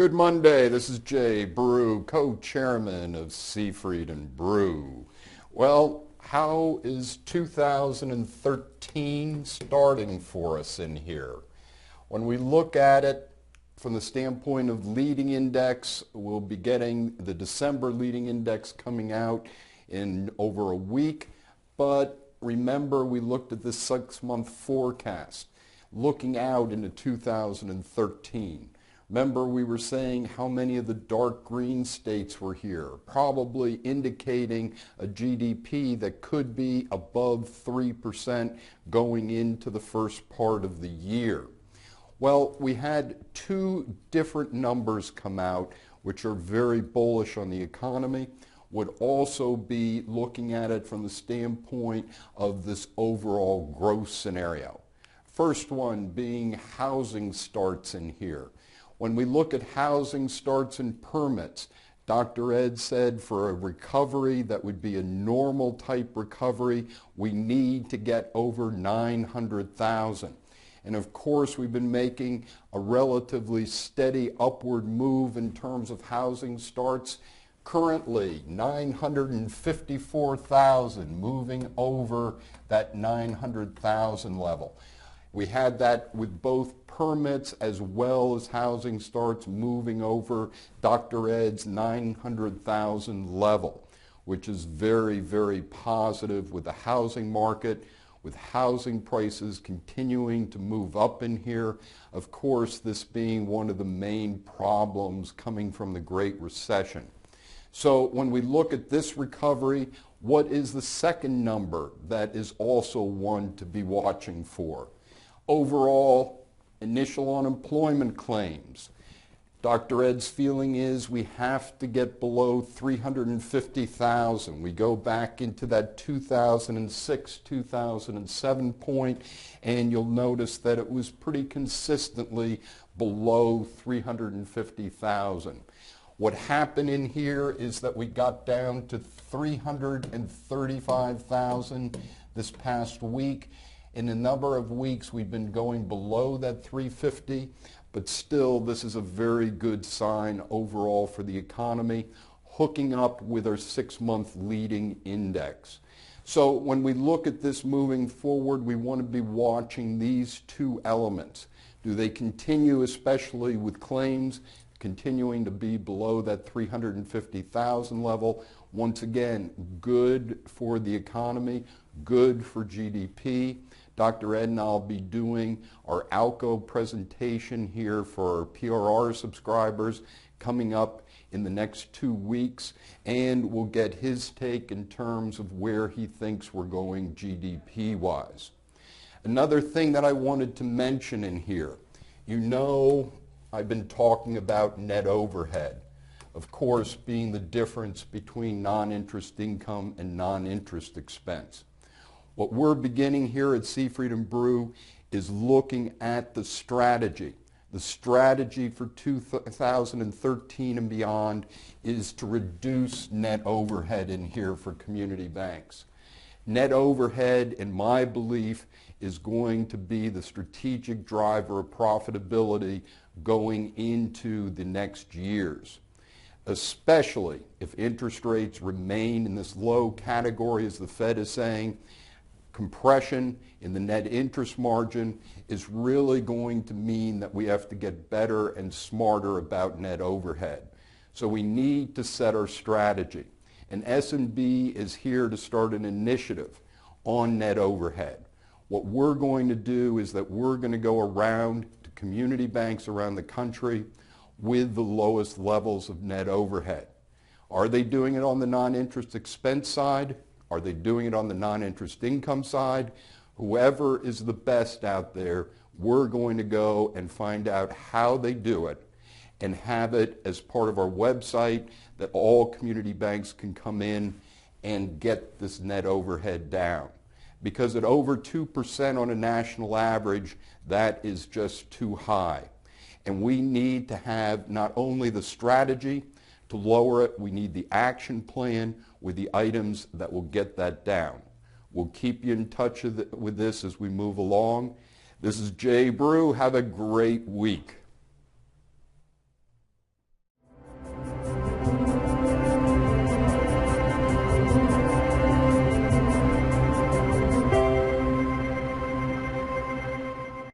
Good Monday. This is Jay Brew, co-chairman of Seifried Brew. Well, how is 2013 starting for us in here? When we look at it from the standpoint of leading index, we'll be getting the December leading index coming out in over a week. But remember, we looked at this 6-month forecast, looking out into 2013. Remember, we were saying how many of the dark green states were here, probably indicating a GDP that could be above 3% going into the first part of the year. Well, we had two different numbers come out which are very bullish on the economy. Would also be looking at it from the standpoint of this overall growth scenario. First one being housing starts in here. When we look at housing starts and permits, Dr. Ed said for a recovery that would be a normal type recovery, we need to get over 900,000. And of course, we've been making a relatively steady upward move in terms of housing starts. Currently, 954,000, moving over that 900,000 level. We had that with both permits as well as housing starts moving over Dr. Ed's 900,000 level, which is very, very positive with the housing market, with housing prices continuing to move up in here. Of course, this being one of the main problems coming from the Great Recession. So when we look at this recovery, what is the second number that is also one to be watching for? Overall, initial unemployment claims. Dr. Ed's feeling is we have to get below 350,000. We go back into that 2006, 2007 point, and you'll notice that it was pretty consistently below 350,000. What happened in here is that we got down to 335,000 this past week. In a number of weeks, we've been going below that 350, but still, this is a very good sign overall for the economy, hooking up with our 6-month leading index. So when we look at this moving forward, we want to be watching these two elements. Do they continue, especially with claims, continuing to be below that 350,000 level? Once again, good for the economy, good for GDP. Dr. Ed and I will be doing our ALCO presentation here for our PRR subscribers coming up in the next 2 weeks, and we'll get his take in terms of where he thinks we're going GDP-wise. Another thing that I wanted to mention in here, you know I've been talking about net overhead, of course being the difference between non-interest income and non-interest expense. What we're beginning here at Seifried Brew is looking at the strategy. The strategy for 2013 and beyond is to reduce net overhead in here for community banks. Net overhead, in my belief, is going to be the strategic driver of profitability going into the next years, especially if interest rates remain in this low category, as the Fed is saying. Compression in the net interest margin is really going to mean that we have to get better and smarter about net overhead. So we need to set our strategy. And S&B is here to start an initiative on net overhead. What we're going to do is that we're going to go around to community banks around the country with the lowest levels of net overhead. Are they doing it on the non-interest expense side? Are they doing it on the non-interest income side? Whoever is the best out there, we're going to go and find out how they do it and have it as part of our website that all community banks can come in and get this net overhead down. Because at over 2% on a national average, that is just too high. And we need to have not only the strategy to lower it, we need the action plan with the items that will get that down. We'll keep you in touch with this as we move along. This is Jay Brew. Have a great week.